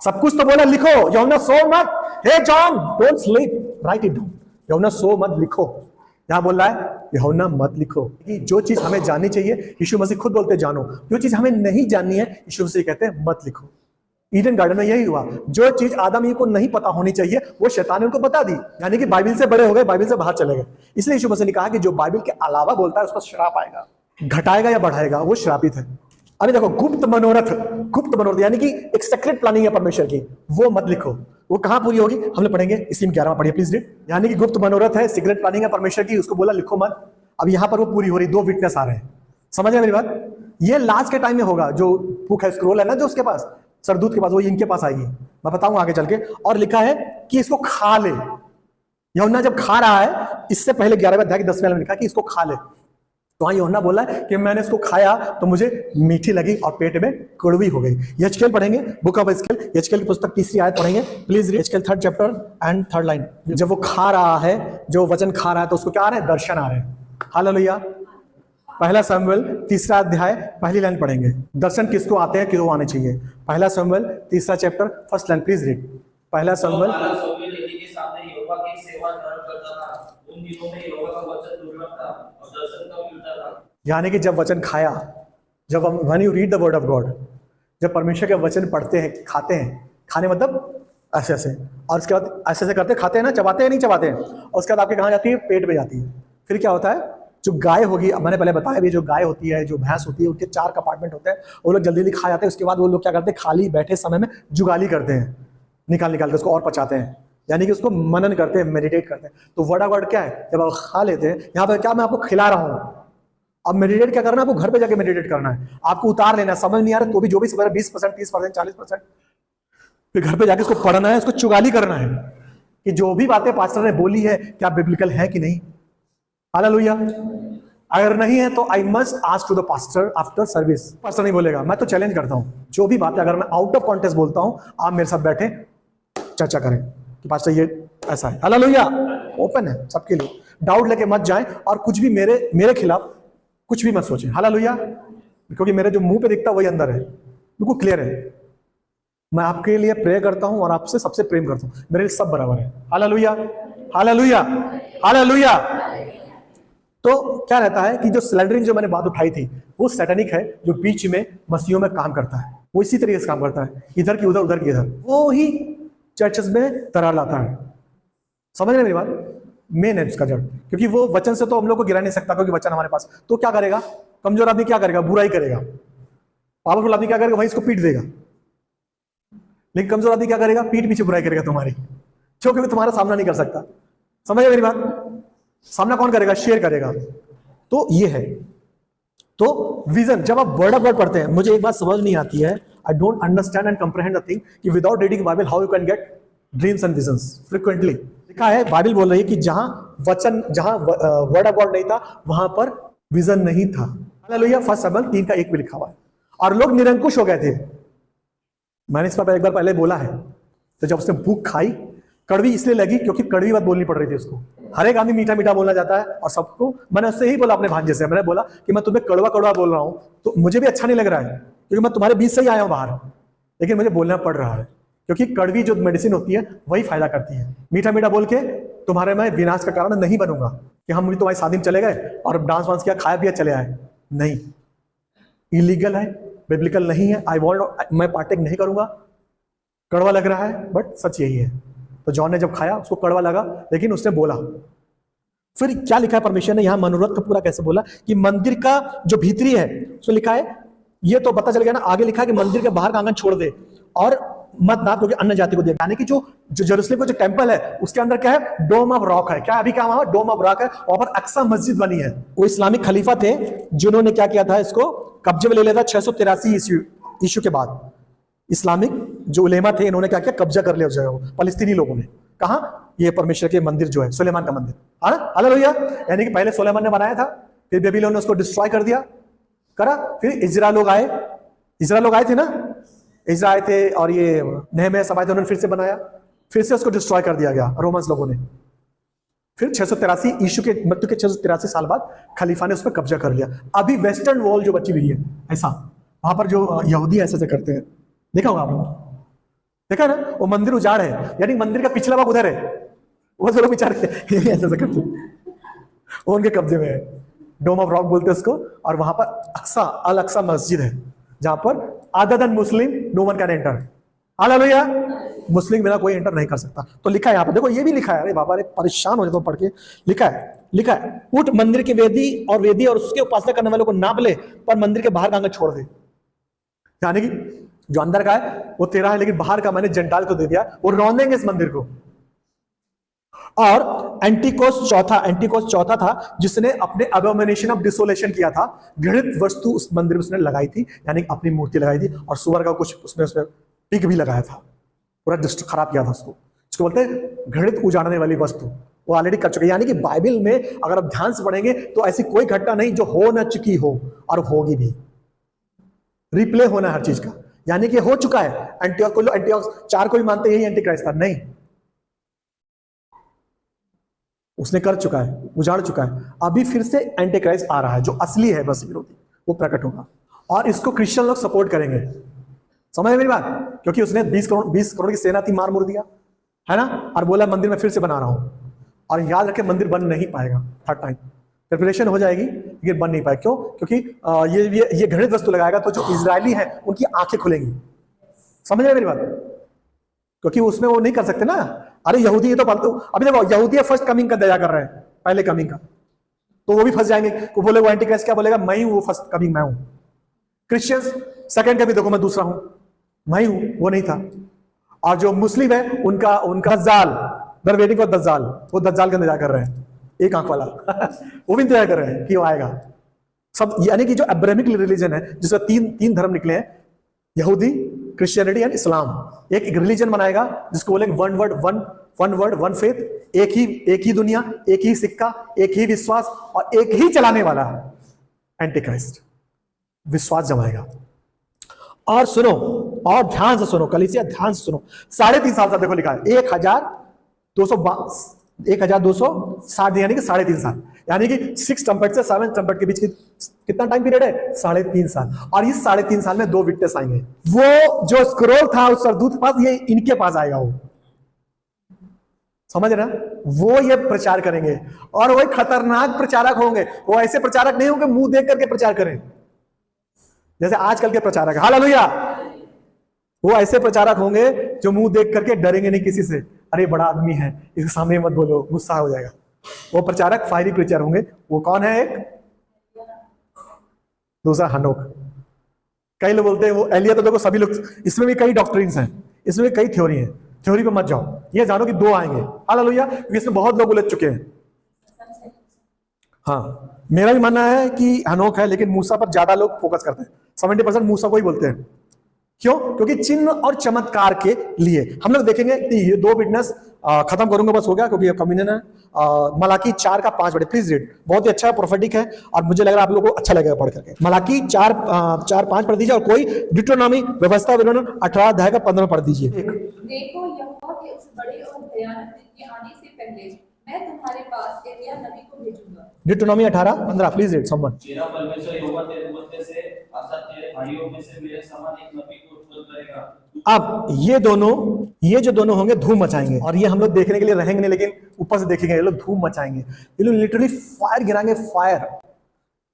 सब कुछ तो बोला लिखो, यूहन्ना सो मत, hey John don't sleep write it down, यूहन्ना सो मत लिखो। यहां बोल रहा है यूहन्ना मत लिखो, कि जो चीज हमें जाननी चाहिए यीशु मसीह खुद बोलते जानो, जो चीज हमें नहीं जाननी है यीशु मसीह कहते हैं मत लिखो। ईडन गार्डन में यही हुआ, जो चीज आदम ईव को नहीं पता होनी चाहिए वो शैतान ने उनको बता दी, यानी कि बाइबल से बड़े हो गए, बाइबल से बाहर चले गए। इसलिए यीशु मसीह ने कहा कि जो बाइबल के अलावा बोलता है उसका श्राप आएगा, घटाएगा या बढ़ाएगा, वो श्रापित है। अभी देखो गुप्त मनोरथ यानी कि एक सीक्रेट प्लानिंग है परमेश्वर की, वो मत लिखो। वो कहां पूरी होगी हम लोग पढ़ेंगे, इसी में 11वां पढ़िए प्लीज रीड। यानी कि गुप्त मनोरथ है, सीक्रेट प्लानिंग है परमेश्वर की, उसको बोला लिखो मत। अब यहां पर वो पूरी हो रही, 2 विटनेस आ रहे हैं, समझ रहे मेरी बात। ये लास्ट के टाइम में होगा, जो बुक है स्क्रोल है ना जो उसके पास, सरदूत के पास, वो इनके पास आएगी, मैं बताऊंगा आगे चल के। और लिखा है कि इसको खा ले। यूहन्ना जब खा रहा है, इससे पहले 11वें अध्याय के 10वें में लिखा कि इसको खा ले, तो वहां यूहन्ना बोला है कि मैंने इसको खाया तो मुझे मीठी लगी और पेट में कड़वी हो गई। यहेजकेल पढ़ेंगे, बुक ऑफ यहेजकेल, यहेजकेल की पुस्तक 3री आयत पढ़ेंगे प्लीज। यहेजकेल 3rd chapter and 3rd line. जब वो खा रहा है, जो वचन खा रहा है, तो उसको क्या आ रहा है, दर्शन आ रहे हैं। हालेलुया। 1 शमूएल 3रा अध्याय 1ली लाइन पढ़ेंगे। दर्शन किसको आते हैं, किसको आने चाहिए। 1 शमूएल 3रा chapter 1st line please read. 1 शमूएल यानी कि जब वचन खाया, जब हम when you read the word of God, जब परमेश्वर के वचन पढ़ते हैं, खाते हैं, खाने मतलब ऐसे ऐसे, और उसके बाद ऐसे ऐसे करते खाते हैं ना, चबाते हैं नहीं चबाते हैं, और उसके बाद आपके कहाँ जाती है, पेट में जाती है। फिर क्या होता है, जो गाय होगी, अब मैंने पहले बताया भी, जो गाय होती है, जो भैंस होती है, उनके 4 कंपार्टमेंट होते हैं, वो लोग जल्दी जल्दी खा जाते हैं। उसके बाद वो लोग क्या करते हैं, खाली बैठे समय में जुगाली करते हैं, निकाल के उसको और पचाते हैं, यानी कि उसको मनन करते हैं, मेडिटेट करते हैं। तो वर्ड ऑफ गॉड क्या है, जब आप खा लेते हैं, यहाँ पर क्या मैं आपको खिला रहा हूँ, अब मेडिटेट क्या करना है, आपको घर पे जाके मेडिटेट करना है, आपको उतार लेना है, समझ नहीं आ रहा तो भी जो भी 20%, 30%, 40%, फिर घर पे जाके उसको पढ़ना है, उसको चुगाली करना है कि जो भी बातें पास्टर ने बोली है क्या बिब्लिकल है कि नहीं। हालेलुया। अगर नहीं है तो I must ask to the pastor after service. Pastor नहीं बोलेगा, मैं तो चैलेंज करता हूं, जो भी बातें अगर मैं आउट ऑफ कॉन्टेक्स्ट बोलता हूं, आप मेरे साथ बैठे चर्चा करें कि पास्टर ये ऐसा है। हालेलुया। ओपन है सबके लिए, डाउट लेके मत जाएं, और कुछ भी मेरे खिलाफ कुछ भी मत सोचें। हालेलुया। क्योंकि मेरे जो मुंह पे दिखता है वही अंदर है, बिल्कुल क्लियर है। मैं आपके लिए प्रे करता हूं और आपसे सबसे प्रेम करता हूं, मेरे लिए सब बराबर है। Hallelujah, hallelujah, hallelujah. तो क्या रहता है कि जो स्लैंडरिंग जो मैंने बात उठाई थी, वो सैटेनिक है, जो बीच में मसीहों में काम करता है, वो इसी तरीके से काम करता है, इधर की उधर, उधर की इधर, वो ही चर्चेस में दरार लाता है। समझ रहे मेरी बात, मेन है उसका जड़, क्योंकि वो वचन से तो हम लोग को गिरा नहीं सकता, क्योंकि वचन हमारे पास। तो क्या करेगा, कमजोर आदमी क्या करेगा, बुराई करेगा, पावरफुल आदमी क्या करेगा, वही इसको पीट देगा। लेकिन कमजोर आदमी क्या करेगा, पीठ पीछे बुराई करेगा तुम्हारी, क्योंकि तुम्हारा सामना नहीं कर सकता। समझ मेरी बात, सामना कौन करेगा, शेयर करेगा। तो ये है। तो विजन, जब आप वर्ड ऑफ गॉड पढ़ते हैं, मुझे एक बात समझ नहीं आती है, I don't understand and comprehend the thing कि without reading Bible how you can get dreams and visions frequently. लिखा है, बाइबल बोल रही है कि जहां वर्ड ऑफ गॉड नहीं था, वहां पर विजन नहीं था। हालेलुया। 1 शमूएल 3 का 1 भी लिखा हुआ है। और लोग निरंकुश हो गए थे। मैंने इस पर एक बार पहले बोला है। तो जब उसने बुक खाई, कड़वी इसलिए लगी क्योंकि कड़वी बात बोलनी पड़ रही थी उसको। हर एक आदमी मीठा मीठा बोलना चाहता है, और सबको, मैंने उससे यही बोला अपने भांजे से, मैंने बोला कि मैं तुम्हें कड़वा कड़वा बोल रहा हूं, तो मुझे भी अच्छा नहीं लग रहा है, क्योंकि मैं तुम्हारे बीच से ही आया हूं बाहर, लेकिन मुझे बोलना पड़ रहा है, क्योंकि कड़वी जो मेडिसिन होती है वही फायदा करती है। मीठा मीठा बोल के तुम्हारे मैं विनाश का कारण नहीं बनूंगा, कि हम भी तुम्हारी शादी में चले गए और डांस वांस किया, खाया पिया चले आए। नहीं, इलीगल है, बिब्लिकल नहीं है। मैं पार्टेक नहीं करूंगा। कड़वा लग रहा है, बट सच यही है। तो जॉन ने जब खाया, उसको कड़वा लगा, लेकिन उसने बोला। फिर क्या लिखा है परमेश्वर ने यहाँ, मनोरथ का पूरा कैसे बोला कि मंदिर का जो भीतरी है, उसमें लिखा है, ये तो पता चल गया ना, आगे लिखा है कि मंदिर के बाहर का आंगन छोड़ दे और मत ना, क्योंकि अन्य जाति को दिया। यानी कि जो जेरूसलम का जो टेंपल है, उसके अंदर क्या है, डोम ऑफ रॉक है। क्या अभी क्या वहां डोम ऑफ रॉक है, वहां पर अक्सा मस्जिद बनी है। वो इस्लामिक खलीफा थे जिन्होंने क्या किया था, इसको कब्जे में ले लिया था 683 ईस्वी के बाद। इस्लामिक जो उलेमा थे, इन्होंने क्या किया, कब्जा कर लिया उस जगह को, फलस्तीनी लोगों ने। कहा, ये परमेश्वर के मंदिर जो है सुलेमान का मंदिर, है ना, हालेलुया। यानी कि पहले सुलेमान ने बनाया था, फिर बेबीलोन ने उसको डिस्ट्रॉय कर दिया, करा, फिर इजराइल लोग आए थे ना, इजराइल आए थे और ये नेहमिया सब आए थे, उन्होंने फिर से बनाया, फिर से उसको डिस्ट्रॉय कर दिया गया रोमन्स लोगों ने। फिर 683 यीशु के मृत्यु के 683 साल बाद खलीफा ने उस पर कब्जा कर लिया। अभी वेस्टर्न वॉल जो बची हुई है ऐसा, वहां पर जो यहूदी ऐसे करते हैं, देखा होगा आप लोग, देखा ना, वो मंदिर उजाड़ है, यानी मंदिर का पिछला भाग उधर है, वो जो लोग बेचारे ऐसे करते हैं, वो उनके कब्जे में है, डोम ऑफ रॉक बोलते हैं उसको। और वहां पर अक्सा अल अक्सा मस्जिद है, जहां पर other than Muslim no one can enter, hallelujah, Muslim बिना कोई एंटर नहीं कर सकता। तो लिखा है यहाँ पर, देखो ये भी लिखा है, अरे बाबा रे परेशान हो जाता हूं पढ़ के, लिखा है उठ मंदिर के वेदी और उसके उपासना करने वालों को नाप ले, पर मंदिर के बाहर का आंगन छोड़ दे। यानी कि जो अंदर का है वो तेरा है, लेकिन बाहर का मैंने जंटाल को दे दिया, वो रौंदेंगे इस मंदिर को। और एंटिकोस चौथा था, जिसने अपने अबोमिनेशन ऑफ डिसोलेशन किया था, घृणित वस्तु उस मंदिर में उसने लगाई थी, यानी अपनी मूर्ति लगाई थी, और सुअर का कुछ उसमें पिग भी लगाया था, पूरा खराब किया था उसको बोलते हैं घृणित उजाड़ने वाली वस्तु, वो ऑलरेडी कर चुके। यानी कि बाइबल में अगर आप ध्यान से पढ़ेंगे तो ऐसी कोई घटना नहीं जो हो न चुकी हो, और होगी भी, रिप्ले होना हर चीज का, यानी कि हो चुका है। एंटियोकस 4 को भी मानते यही एंटी क्राइस्ट था, नहीं, उसने कर चुका है, उजाड़ चुका है। अभी फिर से एंटी क्राइस्ट आ रहा है, जो असली है बस विरोधी, वो प्रकट होगा, और इसको क्रिश्चियन लोग सपोर्ट करेंगे, समझ मेरी बात, क्योंकि उसने 20 करोड़ की सेना थी, मार मुर दिया है ना, और बोला मंदिर में फिर से बना रहा हूं। और याद रखें मंदिर बन नहीं पाएगा, थर्ड टाइम प्रिपरेशन हो जाएगी लेकिन बन नहीं पाएगा। क्यों? क्योंकि ये घृणित वस्तु लगाएगा तो जो इजरायली हैं उनकी आंखें खुलेंगी, समझ रहे मेरी बात, क्योंकि उसमें वो नहीं कर सकते ना। अरे यहूदी, ये तो फालतू, अभी देखो यहूदी फर्स्ट कमिंग का दया कर रहे हैं, पहले कमिंग का, तो वो भी फंस जाएंगे। वो बोले, वो एंटी क्राइस्ट क्या बोलेगा, मैं ही हूं, वो फर्स्ट कमिंग मैं हूं। क्रिश्चियंस सेकंड का भी देखो, मैं दूसरा हूं, मैं ही हूं, वो नहीं था। और जो मुस्लिम है उनका दज्जाल, दर वेटिंग फॉर दज्जाल, वो दज्जाल का इंतजार कर रहे हैं, एक आंख वाला वो भी इंतजार कर रहे हैं कि वो आएगा सब। यानी कि जो अब्राहमिक रिलीजन है, जिसमें तीन धर्म निकले हैं, यहूदी, क्रिश्चियनिटी एंड इस्लाम, एक रिलीजन बनाएगा जिसको बोलेंगे वन वर्ड वन फेथ, एक ही दुनिया, एक ही सिक्का, एक ही विश्वास, और एक ही चलाने वाला एंटी क्राइस्ट विश्वास जमाएगा। और सुनो, और ध्यान से सुनो कलीसिया, ध्यान से सुनो, 3.5 साल से देखो लिखा है 1260, यानी कि 3.5 साल, यानी कि 6 ट्रम्पेट से 7 ट्रम्पेट के बीच कितना टाइम पीरियड है, 3.5 साल। और इस 3.5 साल में 2 विटनेस आएंगे। वो जो स्क्रोल था उस सरदूत के पास, ये इनके पास आएगा, वो समझ रहे ना, वो ये प्रचार करेंगे, और वो खतरनाक प्रचारक होंगे। वो ऐसे प्रचारक नहीं होंगे मुंह देख करके प्रचार करें जैसे आजकल के प्रचारक, हालेलुया। वो ऐसे प्रचारक होंगे जो मुंह देख करके डरेंगे नहीं किसी से, अरे बड़ा आदमी है, इसके सामने मत बोलो, गुस्सा हो जाएगा। वो प्रचारक फायरी प्रीचर होंगे। वो कौन है? एक दूसरा हनोक। कई लोग बोलते हैं वो एलिया, तो देखो सभी लोग, इसमें भी कई डॉक्ट्रिन्स हैं, इसमें भी कई थ्योरी हैं, थ्योरी पे मत जाओ, ये जानो कि 2 आएंगे, हालेलुया, क्योंकि इसमें बहुत लोग उलझ चुके हैं। हाँ, मेरा भी मानना है कि हनोक है, लेकिन मूसा पर ज्यादा लोग फोकस करते हैं, 70% मूसा को ही बोलते हैं। क्यों? क्योंकि चिन्ह और चमत्कार के लिए। हम लोग देखेंगे कि ये 2 विटनेस खत्म करूंगा, बस हो गया, क्योंकि कम्युनियन है। मलाकी 4 का 5 प्लीज रीड, बहुत ही अच्छा प्रोफेटिक है, और मुझे लग रहा है आप लोगों को अच्छा लगेगा पढ़ करके। मलाकी 4:5 पढ़ दीजिए, और कोई डिट्रोनॉमी व्यवस्था विवरण 18 अध्याय का 15 पढ़ दीजिए। देखो यहोवा के उस बड़े और भयानक दिन के आने से पहले मैं तुम्हारे पास एलिय्याह नबी को भेजूंगा। डिट्रोनॉमी 18:15 प्लीज रीड समवन। तेरा परमेश्वर यहोवा तेरे मध्य से अर्थात तेरे भाइयों में से मेरे समान एक नबी को उत्पन्न करेगा। अब ये जो दोनों होंगे धूम मचाएंगे, और ये हम लोग देखने के लिए रहेंगे नहीं, लेकिन ऊपर से देखेंगे ये लोग धूम मचाएंगे, ये लोग लिटरली फायर गिराएंगे, फायर।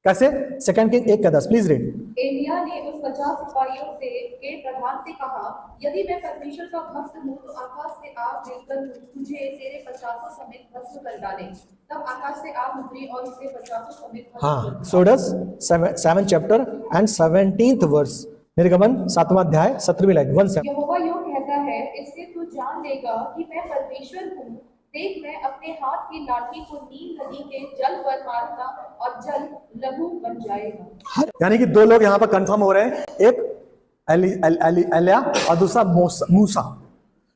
कैसे? 2 किंग 1:10 प्लीज रीड। एलिय्याह ने उस 50 सिपाहियों के प्रधान से कहा, यदि मैं परमेश्वर का भक्त हूँ तो आकाश से आग देकर तुझे तेरे 50 समेत भस्म कर डाले। तब आकाश से आग उतरी और उसे 50 समेत भस्म कर हाँ, डाला। so does 7th chapter and 17th verse, निर्गमन 7वां अध्याय 17वीं लाइन 1:7। यहोवा यूं कहता है, इससे तू जान लेगा कि मैं परमेश्वर हूँ। देख, मैं अपने हाथ की लाठी को नील नदी के जल पर मारूंगा और जल लहू बन जाएगा। यानी कि 2 लोग यहाँ पर कंफर्म हो रहे हैं, एक एलिय्याह और दूसरा मूसा।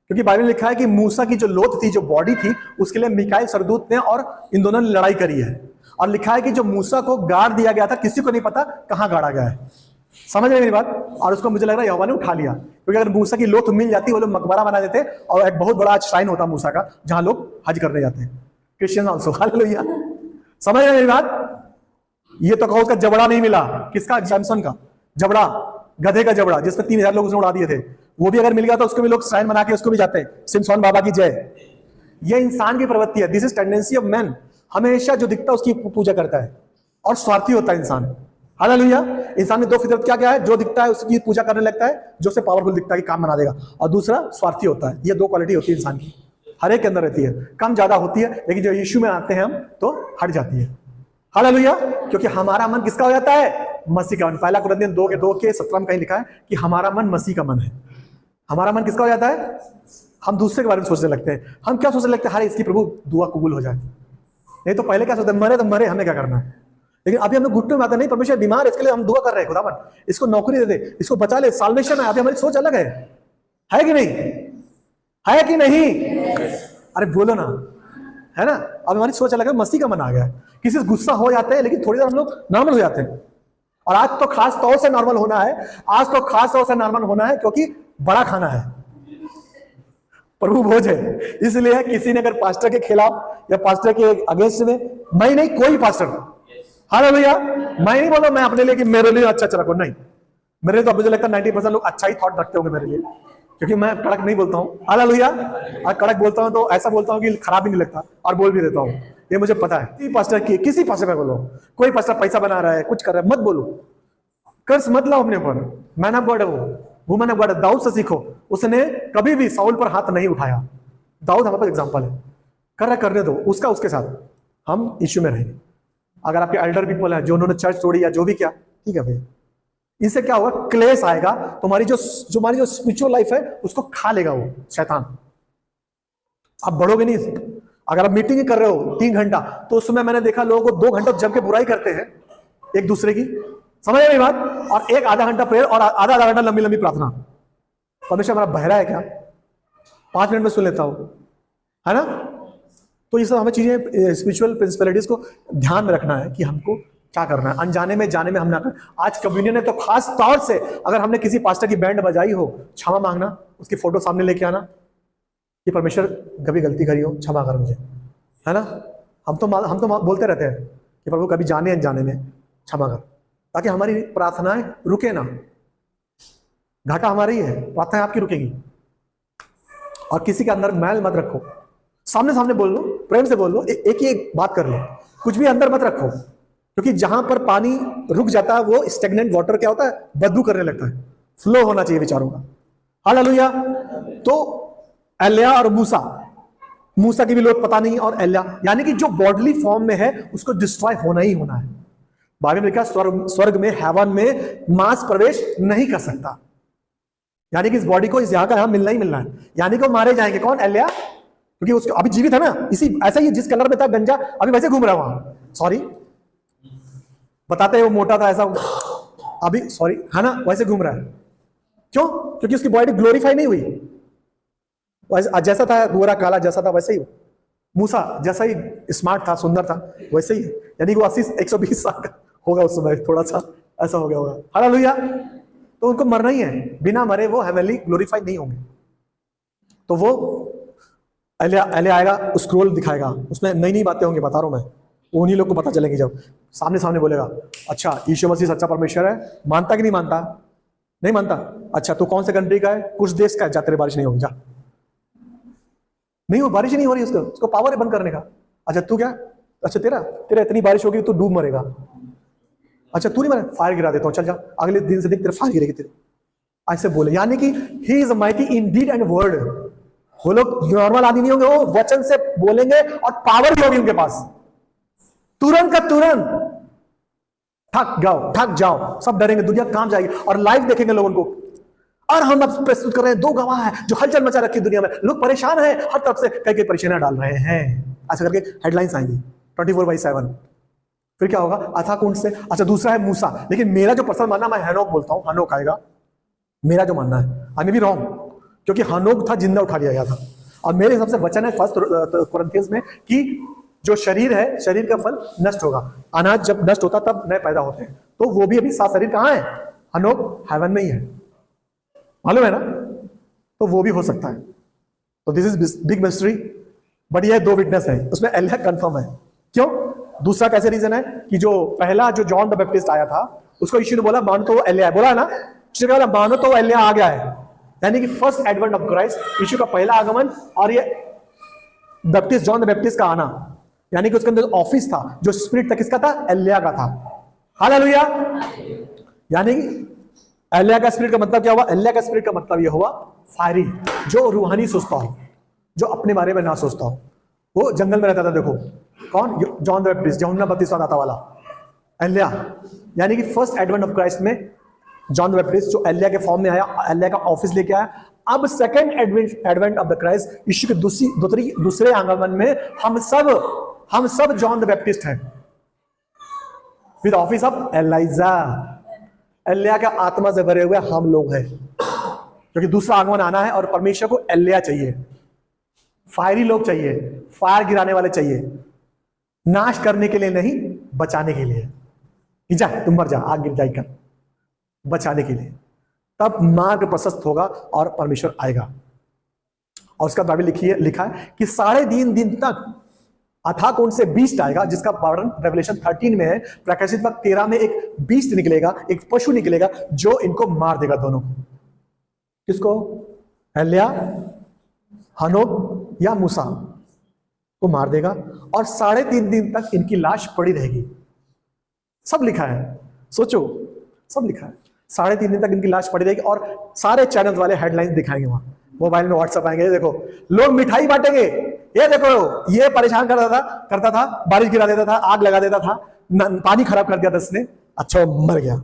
क्योंकि बाइबल में लिखा है कि मूसा की जो लोथ थी, जो बॉडी थी, उसके लिए मिकाएल सरदूत ने और इन दोनों ने लड़ाई करी है। और लिखा है कि जो मूसा को गाड़ दिया गया था, किसी को नहीं पता कहां गाड़ा गया है। समझ रहे मेरी बात? और उसको मुझे लग रहा है यहोवा ने उठा लिया, क्योंकि अगर मूसा की लोथ मिल जाती, वो लोग मकबरा बना देते और एक बहुत बड़ा श्राइन होता मूसा का, जहां लोग हज करने जाते हैं, क्रिश्चियन ऑल्सो। हालेलुया। समझ रहे मेरी बात? ये तो कहो उसका जबड़ा नहीं मिला, किसका? सैमसन का जबड़ा, गधे का जबड़ा, जिसपे 3000 लोग उसने उड़ा दिए थे, वो भी अगर मिल गया तो उसको भी लोग श्राइन बना के उसको भी जाते हैं, सिमसोन बाबा की जय। ये इंसान की प्रवृत्ति है, this is tendency of man. हमेशा जो दिखता है उसकी पूजा करता है और स्वार्थी होता है इंसान। हालेलुया। इंसान में दो फितरत क्या क्या है? जो दिखता है उसकी पूजा करने लगता है, जो से पावरफुल दिखता है कि काम बना देगा, और दूसरा स्वार्थी होता है। ये दो क्वालिटी होती है इंसान की, हर एक के अंदर रहती है, कम ज्यादा होती है, लेकिन जो यीशु में आते हैं हम तो हट जाती है। हालेलुया। क्योंकि हमारा मन किसका हो जाता है? मसीह का मन। पहला कुरिन्थियों 2:17 में कहीं लिखा है कि हमारा मन मसीह का मन है। हमारा मन किसका हो जाता है? हम दूसरे के बारे में सोचने लगते हैं। हम क्या सोचने लगते हैं? हर इसकी प्रभु दुआ कबूल हो जाए। नहीं तो पहले क्या सोचते हैं? मरे तो मरे, हमें क्या करना है। लेकिन अभी हम लोग घुटने में आते नहीं, परमेश्वर बीमार है, इसके लिए हम दुआ कर रहे हैं, खुदावन इसको नौकरी दे दे, इसको बचा ले, साल्वेशन है। अभी हमारी सोच अलग है कि नहीं? है कि नहीं? अरे बोलो ना, है ना? अब हमारी सोच अलग है, मसीह का मन आ गया है। किसी से गुस्सा हो जाते हैं, लेकिन थोड़ी देर हम लोग नॉर्मल हो जाते हैं। और आज तो खास तौर से नॉर्मल होना है, आज तो खास तौर से नॉर्मल होना है, क्योंकि बड़ा खाना है, प्रभु भोज है। इसलिए किसी ने अगर पास्टर के खिलाफ या पास्टर के अगेंस्ट में, मैं नहीं, कोई पास्टर, हालेलुया, मैं नहीं बोल रहा मैं अपने लिए कि मेरे लिए अच्छा रखो, नहीं। मेरे लिए तो मुझे लगता है 90% लोग अच्छा ही थॉट रखते होंगे मेरे लिए, क्योंकि मैं कड़क नहीं बोलता हूँ। हालेलुया। और कड़क बोलता हूँ तो ऐसा बोलता हूँ कि खराब भी नहीं लगता, और बोल भी देता हूँ, ये मुझे पता है। किसी पास्टर में बोलो, कोई पास्टर पैसा बना रहा है, कुछ कर रहा है, मत बोलो, कर्ज मत लाओ अपने ऊपर। मैन ऑफ गॉड है वो, वुमन ऑफ गॉड है। दाऊद से सीखो, उसने कभी भी साउल पर हाथ नहीं उठाया। दाऊद हमारे पास एग्जांपल है। कर रहा, करने दो उसका, उसके साथ हम इश्यू में रहेंगे। अगर आपके एल्डर पीपल है जो उन्होंने चर्च तोड़ी या जो भी किया, ठीक है भैया, इससे क्या होगा? क्लेश आएगा, तुम्हारी जो हमारी जो स्पिरिचुअल लाइफ है उसको खा लेगा वो शैतान। आप बढ़ोगे नहीं। अगर आप मीटिंग कर रहे हो 3 घंटा, तो उसमें मैंने देखा लोगों को 2 घंटा जम के बुराई करते हैं एक दूसरे की, समझ रहे बात? और एक आधा घंटा प्रेयर और आधा घंटा लंबी लंबी प्रार्थना। परमेश्वर हमारा बहरा है क्या? 5 मिनट में सुन लेता हूं, है ना? तो ये सब हमें चीजें, स्पिरिचुअल प्रिंसिपलिटीज को ध्यान में रखना है कि हमको क्या करना है। अनजाने में जाने में हम ना कर। आज कम्युनियन है तो खास तौर से अगर हमने किसी पास्टर की बैंड बजाई हो, क्षमा मांगना, उसकी फोटो सामने लेके आना कि परमेश्वर कभी गलती करी हो, क्षमा कर मुझे, है ना? हम तो बोलते रहते हैं कि प्रभु कभी जाने अनजाने में क्षमा कर, ताकि हमारी प्रार्थनाएं रुके ना। घाटा हमारा ही है, प्रार्थनाएं आपकी रुकेंगी। और किसी के अंदर मैल मत रखो, सामने सामने बोल लो, प्रेम से बोल लो, एक ही एक बात कर लो, कुछ भी अंदर मत रखो। क्योंकि जहां पर पानी रुक जाता है वो स्टेगनेंट वाटर क्या होता है? बदबू करने लगता है। फ्लो होना चाहिए विचारों का। हालेलुया। तो एलिया और मूसा की भी लोग पता नहीं, और एलिया, यानी कि जो बॉडली फॉर्म में है उसको डिस्ट्रॉय होना ही होना है। बाइबल में लिखा स्वर्ग में, हेवन में मांस प्रवेश नहीं कर सकता, यानी कि इस बॉडी को इस यहां का यहां मिलना ही मिलना है। यानी कि वो मारे जाएंगे। कौन? एलिया, क्योंकि उसको अभी जीवित है ना, इसी ऐसा ही जिस कलर में था गंजा, अभी वैसे घूम रहा है वहां। सॉरी बताते हैं वो मोटा था ऐसा, अभी सॉरी, है ना, वैसे घूम रहा है। क्यों? क्योंकि उसकी बॉडी ग्लोरीफाई नहीं हुई। वैसे जैसा था, गोरा काला जैसा था वैसे ही। मूसा जैसा ही स्मार्ट था, सुंदर था, वैसे ही। यानी कि वो 80-120 साल का होगा उस समय, थोड़ा सा ऐसा हो गया होगा। हालेलुया। तो उनको मरना ही है, बिना मरे वो हेवनली ग्लोरीफाई नहीं होंगे। तो वो एलिया आएगा, स्क्रोल दिखाएगा, उसमें नई नई बातें होंगी, बता रहा हूं मैं। उन्हीं लोग को पता चलेंगे जब सामने सामने बोलेगा, अच्छा यीशु मसीह सच्चा परमेश्वर है, मानता कि नहीं मानता? नहीं मानता। अच्छा तू कौन से कंट्री का है? कुछ देश का है, जा तेरे बारिश नहीं होगी, जा। नहीं हो, बारिश नहीं हो रही, उसको पावर है बंद करने का। अच्छा तू क्या? अच्छा तेरा इतनी बारिश होगी तू डूब मरेगा। अच्छा तू नहीं मरे, फायर गिरा देता हूं, चल जा, अगले दिन से देख तेरे फायर गिरेगी तेरे। ऐसे बोले, यानी कि he is mighty in deed and word. वो लोग नॉर्मल आदमी नहीं होंगे, वो वचन से बोलेंगे और पावर भी होगी उनके पास, तुरंत का तुरंत। थक जाओ, सब डरेंगे, दुनिया काम जाएगी और लाइव देखेंगे लोगों को। और हम अब प्रस्तुत कर रहे हैं 2 गवाह हैं जो हलचल मचा रखी दुनिया में, लोग परेशान हैं, हर तरफ से कई परेशानियां डाल रहे हैं, ऐसा करके हेडलाइंस आएंगी 24/7। फिर क्या होगा? अथा कुंड से। अच्छा दूसरा है मूसा, लेकिन मेरा जो पर्सनल मानना, मैं हनोक बोलता हूं, हनोक आएगा, मेरा जो मानना है। आई मे बी रॉन्ग, क्योंकि हनोक था, जिंदा उठा लिया गया था। और मेरे हिसाब से वचन है फर्स्ट कुरिन्थियंस में कि जो शरीर है, शरीर का फल नष्ट होगा। अनाज जब नष्ट होता तब नए पैदा होते हैं। तो वो भी अभी 7 शरीर कहाँ है? हनोक हेवन में ही है, मालूम है ना? तो वो भी हो सकता है। तो this is big mystery. But ये 2 विटनेस है, उसमें एलिया कंफर्म है। क्यों? दूसरा कैसे रीजन है कि जो पहला जो जॉन द बैप्टिस्ट आया था उसको यीशु ने बोला मानो तो वो एलिया है, बोला है ना? यीशु ने बोला मानो तो वो एलिया आ गया है, यानी कि फर्स्ट एडवेंट ऑफ क्राइस्ट, यीशु का पहला आगमन। और ये बैप्टिस्ट जॉन द बैप्टिस्ट का आना, यानी कि उसके अंदर ऑफिस था, जो स्पिरिट था किसका था? एलिया का था। हालेलुया। यानी कि एलिया का स्पिरिट का मतलब क्या हुआ? एलिया का स्पिरिट का मतलब यह हुआ फायरी, जो रूहानी सोचता हो, जो अपने बारे में ना सोचता हो। वो जंगल में रहता था, देखो कौन? जॉन द बैप्टिस्ट, यूहन्ना बपतिस्मा दाता वाला एलिया। यानी कि फर्स्ट एडवेंट ऑफ क्राइस्ट में जॉन द बैप्टिस्ट जो एलिया के फॉर्म में आया, एलिया का ऑफिस लेके आया। अब second advent of the Christ, यीशु के दूसरे आगमन में हम सब जॉन द बैप्टिस्ट हैं, विद ऑफिस ऑफ एलाइजा। एलिया का आत्मा से भरे हुए हम लोग हैं, क्योंकि दूसरा आगमन आना है और परमेश्वर को एलिया चाहिए, फायरी लोग चाहिए, फायर गिराने वाले चाहिए, नाश करने के लिए नहीं, बचाने के लिए। जा तुम मर जा, आग गिर जाएगी कर, बचाने के लिए। तब मार्ग प्रशस्त होगा और परमेश्वर आएगा। और उसका बाइबल लिखा है कि 3.5 दिन तक अथा कौन से बीस्ट आएगा, जिसका वर्णन रेवलेशन 13 में है। प्रकाशित वक्त 13 में एक बीस्ट निकलेगा, एक पशु निकलेगा जो इनको मार देगा, दोनों को। किसको? एलिया, हनोक या मूसा को मार देगा। और 3.5 दिन तक इनकी लाश पड़ी रहेगी। सब लिखा है, सोचो, सब लिखा है। 3.5 दिन तक इनकी लाश पड़ी रहेगी। और सारे चैनल वाले हेडलाइंस दिखाएंगे वहां, मोबाइल में व्हाट्सएप आएंगे, ये देखो लोग मिठाई बांटेंगे, ये देखो ये परेशान करता था, बारिश गिरा देता था, आग लगा देता था, पानी खराब कर दिया था इसने, अच्छा मर गया,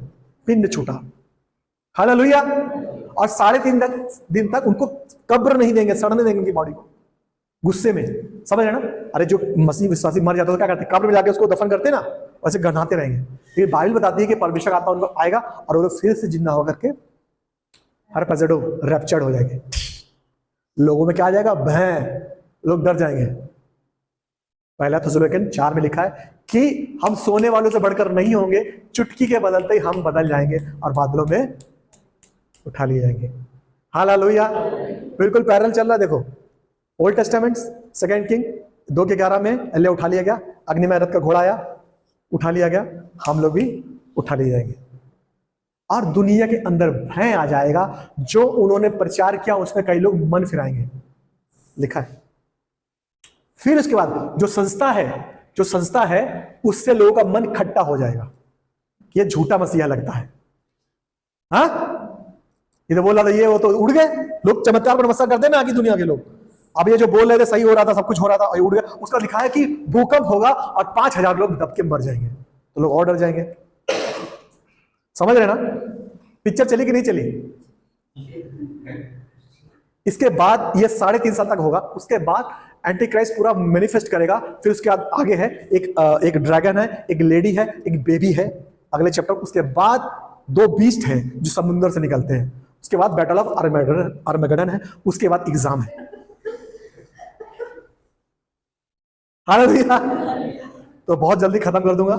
पिंड छूटा। हालेलुया। और 3.5 दिन तक उनको कब्र नहीं देंगे, सड़ने देंगे उनकी बॉडी को, गुस्से में। समझ रहे ना? अरे जो मसीह विश्वासी मर जाता है तो क्या करते? कब्र में जाके उसको दफन करते ना, वैसे गढ़ाते रहेंगे। ये बाइबल बताती है कि परमेश्वर आत्मा उनको आएगा और वो फिर से जिंदा होकर के हर पजड़ो रैप्चर्ड हो जाएंगे। लोगों में क्या आ जाएगा? भय, लोग डर जाएंगे। पहला थिस्सलुनीकियों 4 में लिखा है कि हम सोने वालों से बढ़कर नहीं होंगे, चुटकी के बदलते ही हम बदल जाएंगे और बादलों में उठा लिए जाएंगे। हालेलुया। बिल्कुल पैरेलल चल रहा है। देखो ओल्ड टेस्टामेंट 2 किंग 2:11 में एलिया उठा लिया गया, अग्नि में रथ का घोड़ा आया, उठा लिया गया, हम लोग भी उठा लिए जाएंगे। और दुनिया के अंदर भय आ जाएगा, जो उन्होंने प्रचार किया उसमें कई लोग मन फिराएंगे, लिखा है। फिर उसके बाद जो संस्था है उससे लोगों का मन खट्टा हो जाएगा, ये झूठा मसीहा लगता है। हाँ, ये तो बोल रहा था ये, वो तो उड़ गए लोग, चमत्कार पर नमस्कार करते हैं ना आगे दुनिया के लोग। अब ये जो बोल रहे थे सही हो रहा था, सब कुछ हो रहा था, और ये उड़ गया। उसका लिखा है कि भूकंप होगा और 5000 लोग दब के मर जाएंगे, तो लोग और डर जाएंगे। समझ रहे ना? पिक्चर चली कि नहीं चली? इसके बाद ये 3.5 साल तक होगा। उसके बाद एंटी क्राइस्ट पूरा मैनिफेस्ट करेगा। फिर उसके बाद आगे है एक ड्रैगन है, एक लेडी है, एक बेबी है, अगले चैप्टर। उसके बाद 2 बीस्ट हैं जो समुद्र से निकलते हैं। उसके बाद बैटल ऑफ आर्मेगेडन है। उसके बाद एग्जाम है। हालेलुया। तो बहुत जल्दी खत्म कर दूंगा।